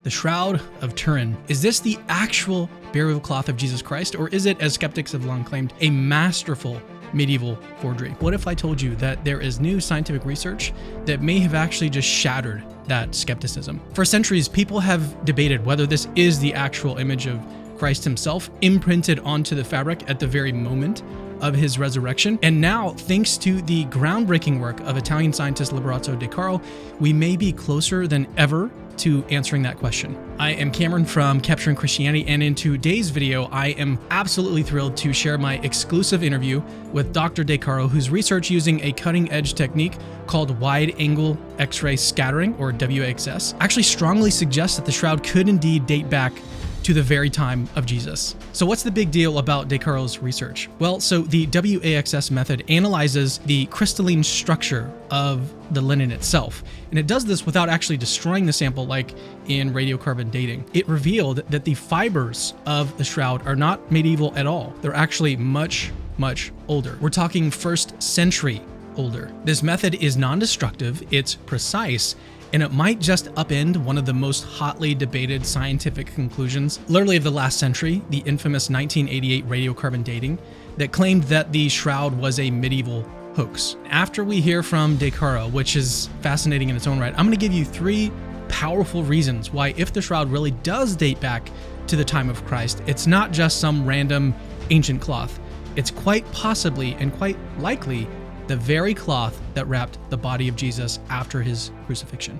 The Shroud of Turin. Is this the actual burial cloth of Jesus Christ, or is it, as skeptics have long claimed, a masterful medieval forgery? What if I told you that there is new scientific research that may have actually just shattered that skepticism? For centuries, people have debated whether this is the actual image of Christ himself imprinted onto the fabric at the very moment of his resurrection. And now, thanks to the groundbreaking work of Italian scientist Liberato De Caro, we may be closer than ever to answering that question. I am Cameron from Capturing Christianity, and in today's video, I am absolutely thrilled to share my exclusive interview with Dr. De Caro, whose research using a cutting-edge technique called wide-angle X-ray scattering, or WXS, actually strongly suggests that the shroud could indeed date back to the very time of Jesus. So what's the big deal about De Caro's research? Well, so the WAXS method analyzes the crystalline structure of the linen itself, and it does this without actually destroying the sample like in radiocarbon dating. It revealed that the fibers of the shroud are not medieval at all. They're actually much, much older. We're talking 1st century older. This method is non-destructive, it's precise, and it might just upend one of the most hotly debated scientific conclusions, literally of the last century, the infamous 1988 radiocarbon dating that claimed that the shroud was a medieval hoax. After we hear from De Caro, which is fascinating in its own right, I'm going to give you 3 powerful reasons why, if the shroud really does date back to the time of Christ, it's not just some random ancient cloth. It's quite possibly and quite likely the very cloth that wrapped the body of Jesus after his crucifixion.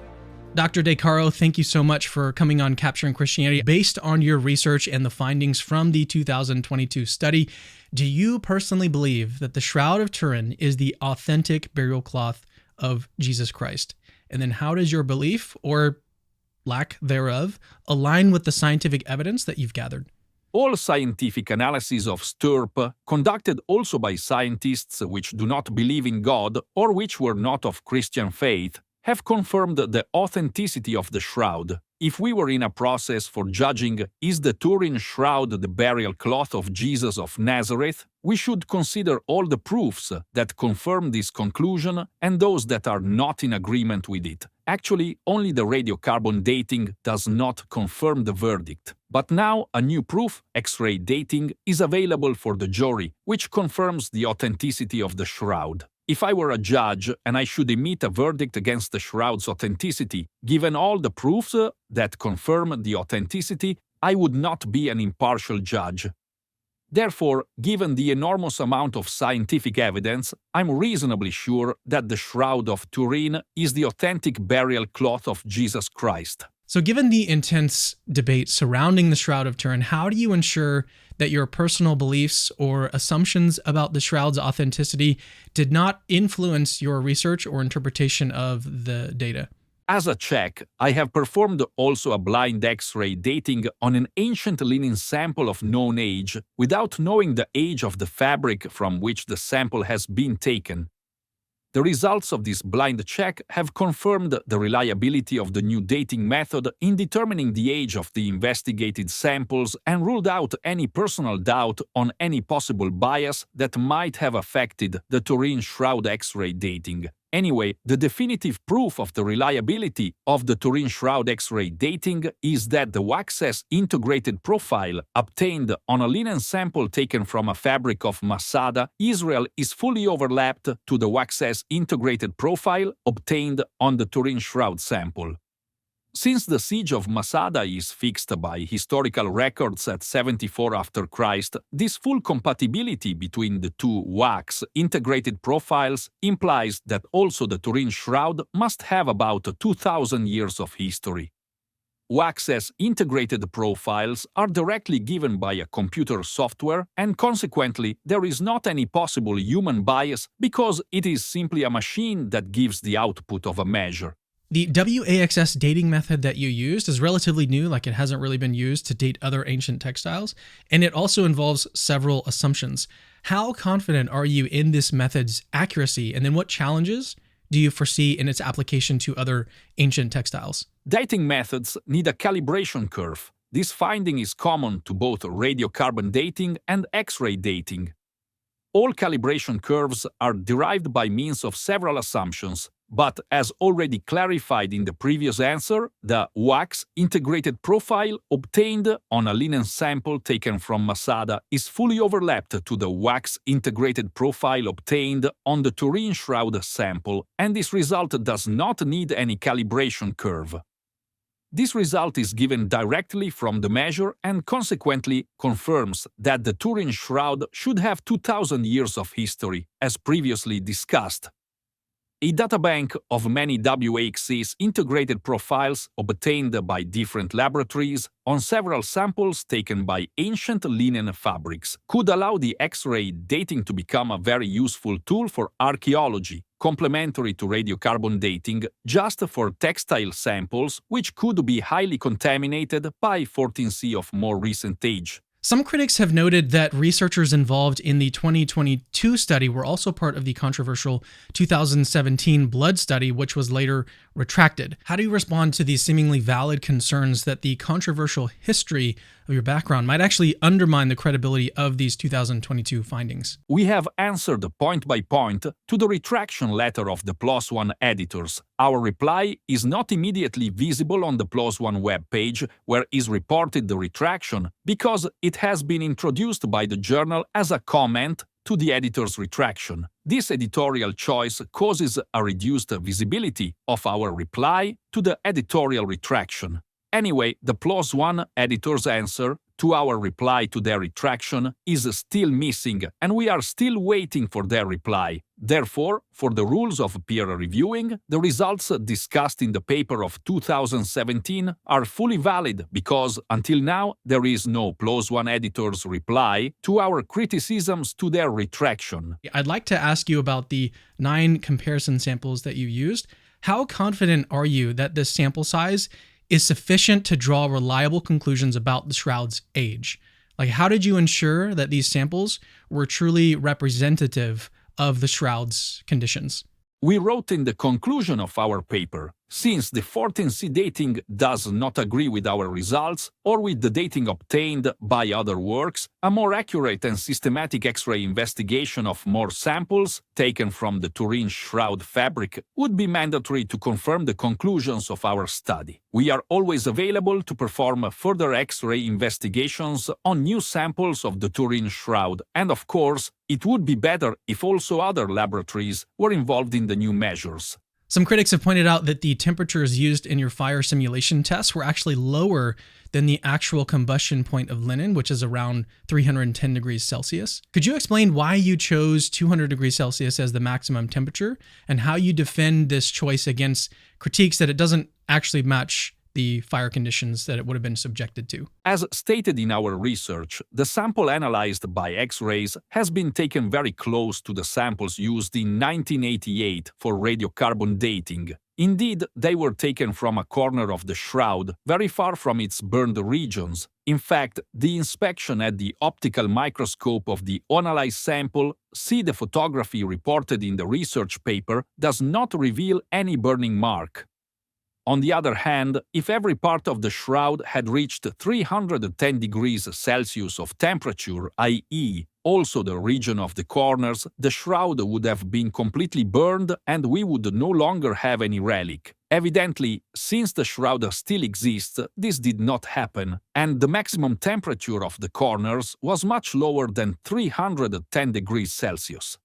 Dr. De Caro, thank you so much for coming on Capturing Christianity. Based on your research and the findings from the 2022 study, do you personally believe that the Shroud of Turin is the authentic burial cloth of Jesus Christ? And then how does your belief, or lack thereof, align with the scientific evidence that you've gathered? All scientific analyses of STURP, conducted also by scientists which do not believe in God or which were not of Christian faith, have confirmed the authenticity of the shroud. If we were in a process for judging is the Turin shroud the burial cloth of Jesus of Nazareth, we should consider all the proofs that confirm this conclusion and those that are not in agreement with it. Actually, only the radiocarbon dating does not confirm the verdict. But now a new proof, X-ray dating, is available for the jury, which confirms the authenticity of the shroud. If I were a judge and I should emit a verdict against the shroud's authenticity, given all the proofs that confirm the authenticity, I would not be an impartial judge. Therefore, given the enormous amount of scientific evidence, I'm reasonably sure that the Shroud of Turin is the authentic burial cloth of Jesus Christ. So given the intense debate surrounding the Shroud of Turin, how do you ensure that your personal beliefs or assumptions about the shroud's authenticity did not influence your research or interpretation of the data? As a check, I have performed also a blind X-ray dating on an ancient linen sample of known age without knowing the age of the fabric from which the sample has been taken. The results of this blind check have confirmed the reliability of the new dating method in determining the age of the investigated samples and ruled out any personal doubt on any possible bias that might have affected the Turin shroud X-ray dating. Anyway, the definitive proof of the reliability of the Turin shroud X-ray dating is that the WAXS integrated profile obtained on a linen sample taken from a fabric of Masada, Israel, is fully overlapped to the WAXS integrated profile obtained on the Turin shroud sample. Since the siege of Masada is fixed by historical records at 74 after Christ, this full compatibility between the two wax integrated profiles implies that also the Turin shroud must have about 2,000 years of history. WAXS integrated profiles are directly given by a computer software, and consequently there is not any possible human bias because it is simply a machine that gives the output of a measure. The WAXS dating method that you used is relatively new, like it hasn't really been used to date other ancient textiles, and it also involves several assumptions. How confident are you in this method's accuracy, and then what challenges do you foresee in its application to other ancient textiles? Dating methods need a calibration curve. This finding is common to both radiocarbon dating and X-ray dating. All calibration curves are derived by means of several assumptions, But as already clarified in the previous answer, the wax integrated profile obtained on a linen sample taken from Masada is fully overlapped to the wax integrated profile obtained on the Turin shroud sample, and this result does not need any calibration curve. This result is given directly from the measure and consequently confirms that the Turin shroud should have 2000 years of history, as previously discussed. A databank of many WAXC's integrated profiles obtained by different laboratories on several samples taken by ancient linen fabrics could allow the X-ray dating to become a very useful tool for archaeology, complementary to radiocarbon dating, just for textile samples which could be highly contaminated by 14C of more recent age. Some critics have noted that researchers involved in the 2022 study were also part of the controversial 2017 blood study, which was later retracted. How do you respond to these seemingly valid concerns that the controversial history of your background might actually undermine the credibility of these 2022 findings? We have answered point by point to the retraction letter of the PLOS ONE editors. Our reply is not immediately visible on the PLOS ONE webpage where is reported the retraction because it has been introduced by the journal as a comment to the editor's retraction. This editorial choice causes a reduced visibility of our reply to the editorial retraction. Anyway, the PLOS ONE editor's answer to our reply to their retraction is still missing, and we are still waiting for their reply. Therefore, for the rules of peer reviewing, the results discussed in the paper of 2017 are fully valid because, until now, there is no PLOS ONE editor's reply to our criticisms to their retraction. I'd like to ask you about the 9 comparison samples that you used. How confident are you that this sample size is sufficient to draw reliable conclusions about the shroud's age? Like, how did you ensure that these samples were truly representative of the shroud's conditions? We wrote in the conclusion of our paper, since the 14C dating does not agree with our results or with the dating obtained by other works, a more accurate and systematic X-ray investigation of more samples taken from the Turin shroud fabric would be mandatory to confirm the conclusions of our study. We are always available to perform further X-ray investigations on new samples of the Turin shroud, and of course, it would be better if also other laboratories were involved in the new measures. Some critics have pointed out that the temperatures used in your fire simulation tests were actually lower than the actual combustion point of linen, which is around 310 degrees Celsius. Could you explain why you chose 200 degrees Celsius as the maximum temperature and how you defend this choice against critiques that it doesn't actually match the fire conditions that it would have been subjected to? As stated in our research, the sample analyzed by X-rays has been taken very close to the samples used in 1988 for radiocarbon dating. Indeed, they were taken from a corner of the shroud, very far from its burned regions. In fact, the inspection at the optical microscope of the analyzed sample, see the photography reported in the research paper, does not reveal any burning mark. On the other hand, if every part of the shroud had reached 310 degrees Celsius of temperature, i.e., also the region of the corners, the shroud would have been completely burned and we would no longer have any relic. Evidently, since the shroud still exists, this did not happen, and the maximum temperature of the corners was much lower than 310 degrees Celsius.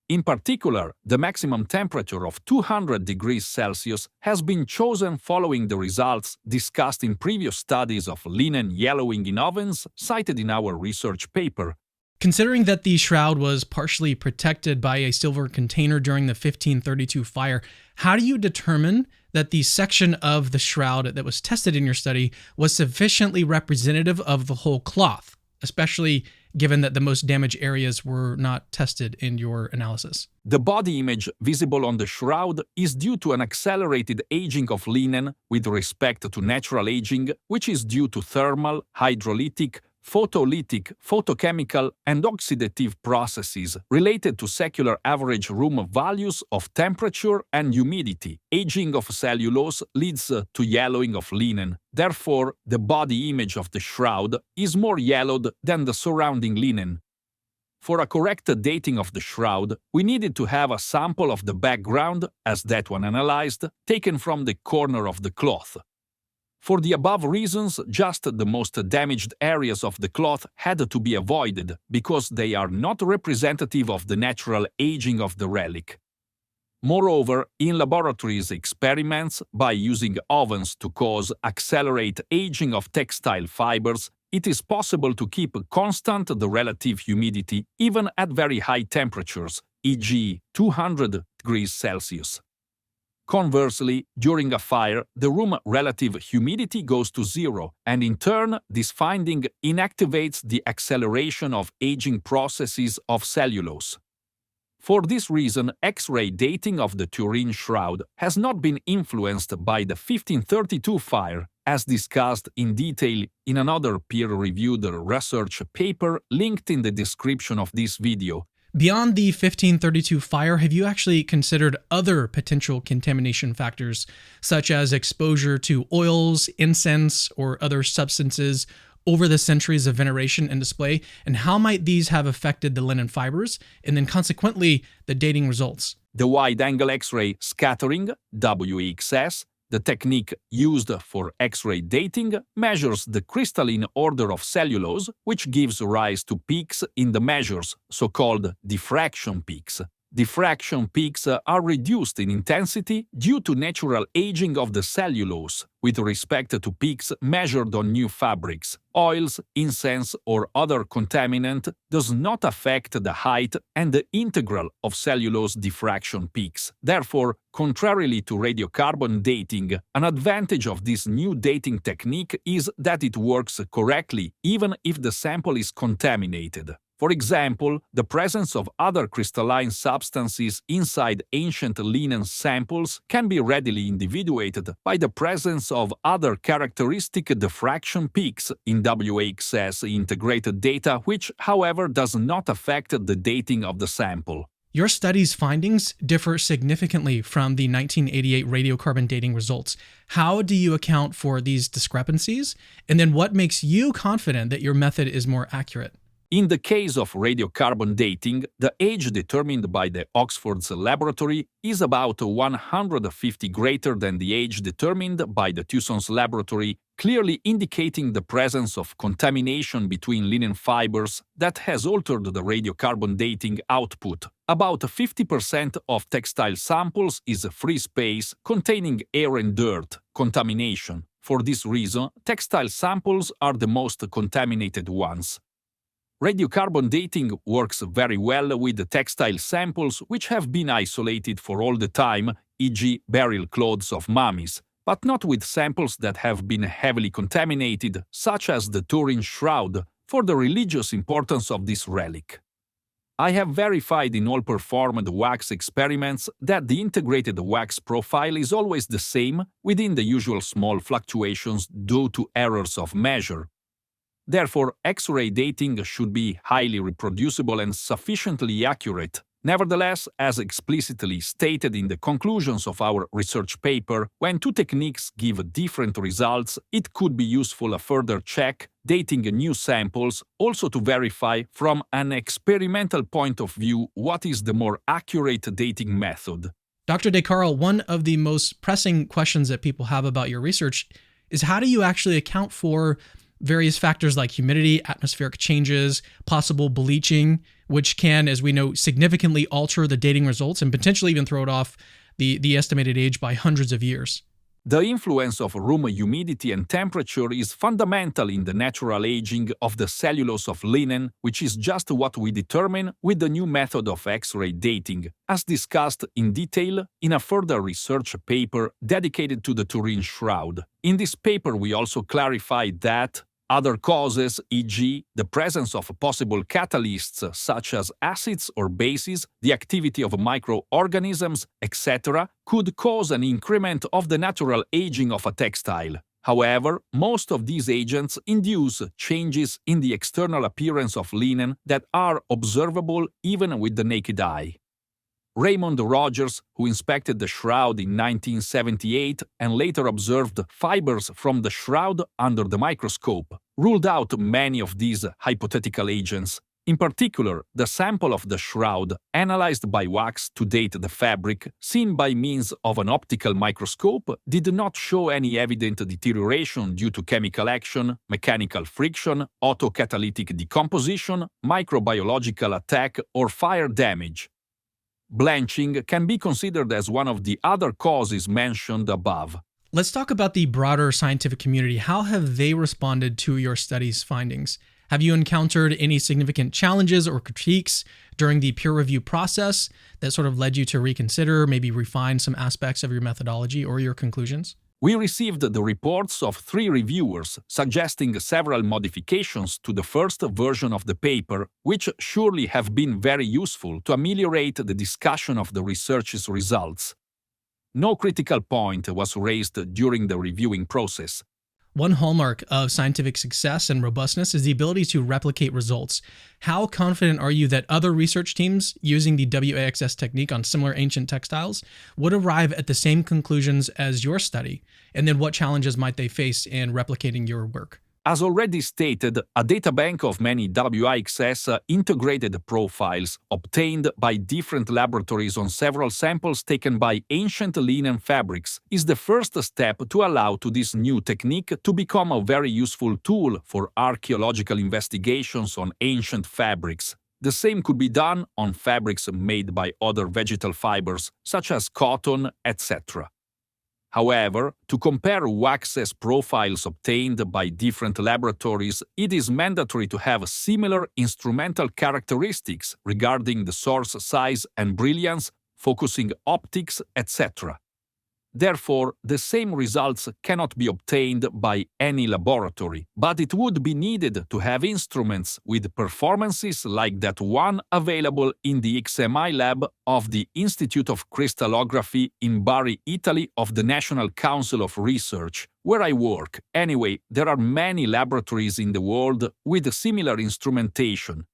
In particular, the maximum temperature of 200 degrees Celsius has been chosen following the results discussed in previous studies of linen yellowing in ovens cited in our research paper. Considering that the shroud was partially protected by a silver container during the 1532 fire, how do you determine that the section of the shroud that was tested in your study was sufficiently representative of the whole cloth, especially given that the most damaged areas were not tested in your analysis? The body image visible on the shroud is due to an accelerated aging of linen with respect to natural aging, which is due to thermal, hydrolytic, photolytic, photochemical, and oxidative processes related to secular average room values of temperature and humidity. Aging of cellulose leads to yellowing of linen. Therefore, the body image of the shroud is more yellowed than the surrounding linen. For a correct dating of the shroud, we needed to have a sample of the background, as that one analyzed, taken from the corner of the cloth. For the above reasons, just the most damaged areas of the cloth had to be avoided, because they are not representative of the natural aging of the relic. Moreover, in laboratories experiments, by using ovens to accelerate aging of textile fibers, it is possible to keep constant the relative humidity even at very high temperatures, e.g. 200 degrees Celsius. Conversely, during a fire, the room relative humidity goes to zero, and in turn, this finding inactivates the acceleration of aging processes of cellulose. For this reason, X-ray dating of the Turin shroud has not been influenced by the 1532 fire, as discussed in detail in another peer-reviewed research paper linked in the description of this video. Beyond the 1532 fire, have you actually considered other potential contamination factors, such as exposure to oils, incense, or other substances over the centuries of veneration and display, and how might these have affected the linen fibers, and then consequently the dating results? The wide-angle X-ray scattering, WXS, the technique used for X-ray dating, measures the crystalline order of cellulose, which gives rise to peaks in the measures, so-called diffraction peaks. Diffraction peaks are reduced in intensity due to natural aging of the cellulose, with respect to peaks measured on new fabrics. Oils, incense, or other contaminant does not affect the height and the integral of cellulose diffraction peaks. Therefore, contrarily to radiocarbon dating, an advantage of this new dating technique is that it works correctly even if the sample is contaminated. For example, the presence of other crystalline substances inside ancient linen samples can be readily individuated by the presence of other characteristic diffraction peaks in WXS integrated data, which, however, does not affect the dating of the sample. Your study's findings differ significantly from the 1988 radiocarbon dating results. How do you account for these discrepancies? And then what makes you confident that your method is more accurate? In the case of radiocarbon dating, the age determined by the Oxford's laboratory is about 150 greater than the age determined by the Tucson's laboratory, clearly indicating the presence of contamination between linen fibers that has altered the radiocarbon dating output. About 50% of textile samples is free space containing air and dirt, contamination. For this reason, textile samples are the most contaminated ones. Radiocarbon dating works very well with the textile samples which have been isolated for all the time, e.g. burial clothes of mummies, but not with samples that have been heavily contaminated, such as the Turin shroud, for the religious importance of this relic. I have verified in all performed wax experiments that the integrated wax profile is always the same within the usual small fluctuations due to errors of measure. Therefore, X-ray dating should be highly reproducible and sufficiently accurate. Nevertheless, as explicitly stated in the conclusions of our research paper, when two techniques give different results, it could be useful a further check, dating new samples, also to verify from an experimental point of view what is the more accurate dating method. Dr. De Caro, one of the most pressing questions that people have about your research is how do you actually account for various factors like humidity, atmospheric changes, possible bleaching, which can, as we know, significantly alter the dating results and potentially even throw it off the estimated age by hundreds of years. The influence of room humidity and temperature is fundamental in the natural aging of the cellulose of linen, which is just what we determine with the new method of X-ray dating, as discussed in detail in a further research paper dedicated to the Turin shroud. In this paper we also clarified that other causes, e.g., the presence of possible catalysts such as acids or bases, the activity of microorganisms, etc., could cause an increment of the natural aging of a textile. However, most of these agents induce changes in the external appearance of linen that are observable even with the naked eye. Raymond Rogers, who inspected the shroud in 1978 and later observed fibers from the shroud under the microscope, ruled out many of these hypothetical agents. In particular, the sample of the shroud, analyzed by wax to date the fabric, seen by means of an optical microscope, did not show any evident deterioration due to chemical action, mechanical friction, autocatalytic decomposition, microbiological attack, or fire damage. Blanching can be considered as one of the other causes mentioned above. Let's talk about the broader scientific community. How have they responded to your study's findings? Have you encountered any significant challenges or critiques during the peer review process that sort of led you to reconsider, maybe refine some aspects of your methodology or your conclusions? We received the reports of 3 reviewers suggesting several modifications to the first version of the paper, which surely have been very useful to ameliorate the discussion of the research's results. No critical point was raised during the reviewing process. One hallmark of scientific success and robustness is the ability to replicate results. How confident are you that other research teams using the WAXS technique on similar ancient textiles would arrive at the same conclusions as your study? And then what challenges might they face in replicating your work? As already stated, a databank of many WAXS integrated profiles obtained by different laboratories on several samples taken by ancient linen fabrics is the first step to allow to this new technique to become a very useful tool for archaeological investigations on ancient fabrics. The same could be done on fabrics made by other vegetal fibers, such as cotton, etc. However, to compare waxes profiles obtained by different laboratories, it is mandatory to have similar instrumental characteristics regarding the source size and brilliance, focusing optics, etc. Therefore, the same results cannot be obtained by any laboratory, but it would be needed to have instruments with performances like that one available in the XMI lab of the Institute of Crystallography in Bari, Italy of the National Council of Research, where I work. Anyway, there are many laboratories in the world with similar instrumentation.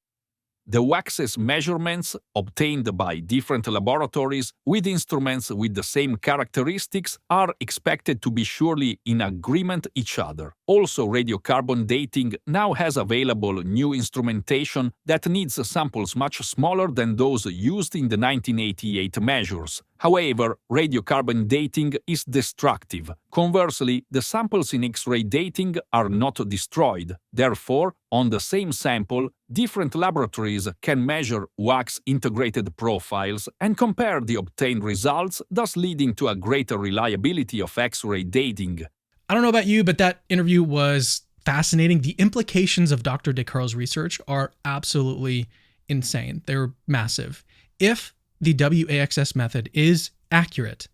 The waxes measurements obtained by different laboratories with instruments with the same characteristics are expected to be surely in agreement each other. Also, radiocarbon dating now has available new instrumentation that needs samples much smaller than those used in the 1988 measures. However, radiocarbon dating is destructive. Conversely, the samples in X-ray dating are not destroyed. Therefore, on the same sample, different laboratories can measure wax-integrated profiles and compare the obtained results, thus leading to a greater reliability of X-ray dating. I don't know about you, but that interview was fascinating. The implications of Dr. De Caro's research are absolutely insane. They're massive. If the WAXS method is accurate,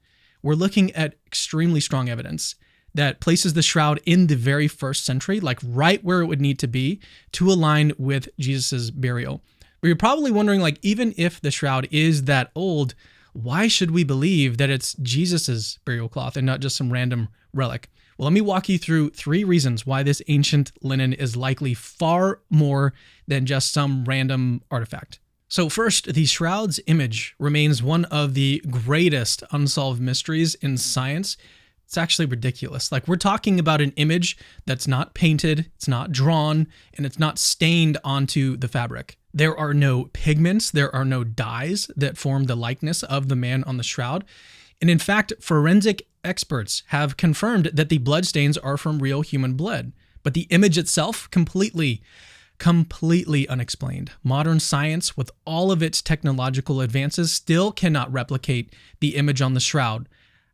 we're looking at extremely strong evidence that places the shroud in the very first century, like right where it would need to be to align with Jesus's burial. But you're probably wondering, like, even if the shroud is that old, why should we believe that it's Jesus's burial cloth and not just some random relic? Well, let me walk you through 3 reasons why this ancient linen is likely far more than just some random artifact. So first, the shroud's image remains one of the greatest unsolved mysteries in science. It's actually ridiculous. Like, we're talking about an image that's not painted, it's not drawn, and it's not stained onto the fabric. There are no pigments, there are no dyes that form the likeness of the man on the shroud. And in fact, forensic experts have confirmed that the bloodstains are from real human blood. But the image itself, completely unexplained. Modern science, with all of its technological advances, still cannot replicate the image on the shroud.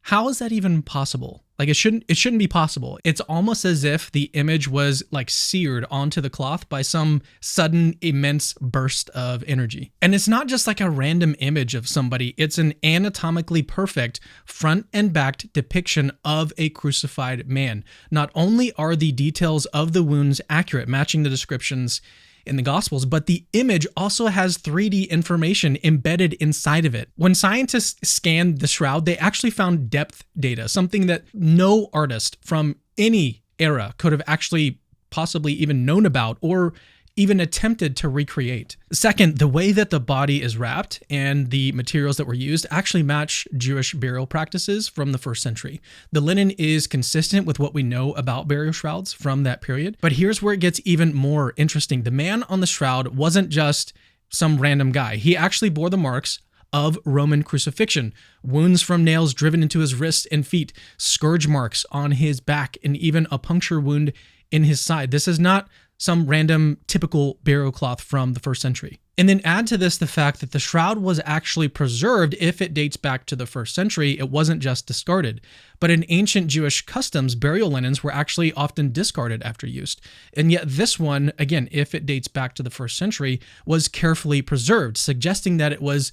How is that even possible? Like, it shouldn't be possible. It's almost as if the image was like seared onto the cloth by some sudden immense burst of energy. And it's not just like a random image of somebody. It's an anatomically perfect front and back depiction of a crucified man. Not only are the details of the wounds accurate, matching the descriptions in the Gospels, but the image also has 3D information embedded inside of it. When scientists scanned the shroud, they actually found depth data, something that no artist from any era could have actually possibly even known about or even attempted to recreate. Second, the way that the body is wrapped and the materials that were used actually match Jewish burial practices from the first century. The linen is consistent with what we know about burial shrouds from that period. But here's where it gets even more interesting. The man on the shroud wasn't just some random guy. He actually bore the marks of Roman crucifixion, wounds from nails driven into his wrists and feet, scourge marks on his back, and even a puncture wound in his side. This is not some random typical burial cloth from the first century. And then add to this the fact that the shroud was actually preserved if it dates back to the first century. It wasn't just discarded. But in ancient Jewish customs, burial linens were actually often discarded after use. And yet this one, again, if it dates back to the first century, was carefully preserved, suggesting that it was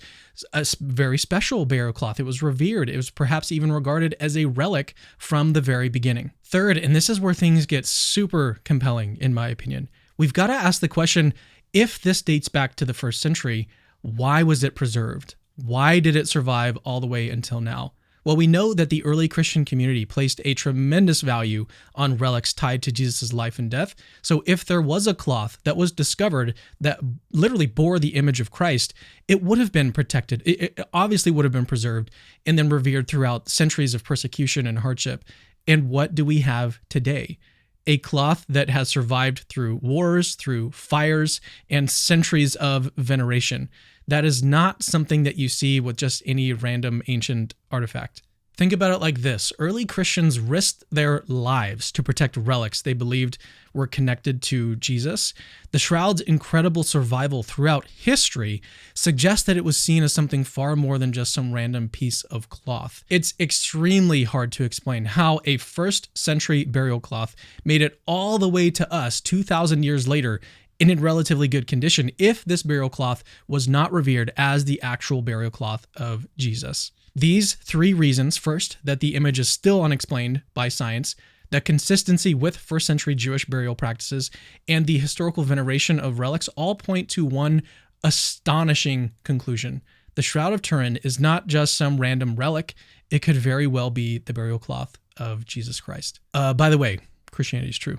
a very special burial cloth. It was revered. It was perhaps even regarded as a relic from the very beginning. Third, and this is where things get super compelling, in my opinion, we've got to ask the question, if this dates back to the first century, why was it preserved? Why did it survive all the way until now? Well, we know that the early Christian community placed a tremendous value on relics tied to Jesus' life and death. So if there was a cloth that was discovered that literally bore the image of Christ, it would have been protected. It obviously would have been preserved and then revered throughout centuries of persecution and hardship. And what do we have today? A cloth that has survived through wars, through fires, and centuries of veneration. That is not something that you see with just any random ancient artifact. Think about it like this. Early Christians risked their lives to protect relics they believed were connected to Jesus. The shroud's incredible survival throughout history suggests that it was seen as something far more than just some random piece of cloth. It's extremely hard to explain how a first century burial cloth made it all the way to us 2,000 years later in relatively good condition if this burial cloth was not revered as the actual burial cloth of Jesus. These three reasons: first, that the image is still unexplained by science, the consistency with first century Jewish burial practices, and the historical veneration of relics all point to one astonishing conclusion. The Shroud of Turin is not just some random relic. It could very well be the burial cloth of Jesus Christ. By the way, Christianity is true.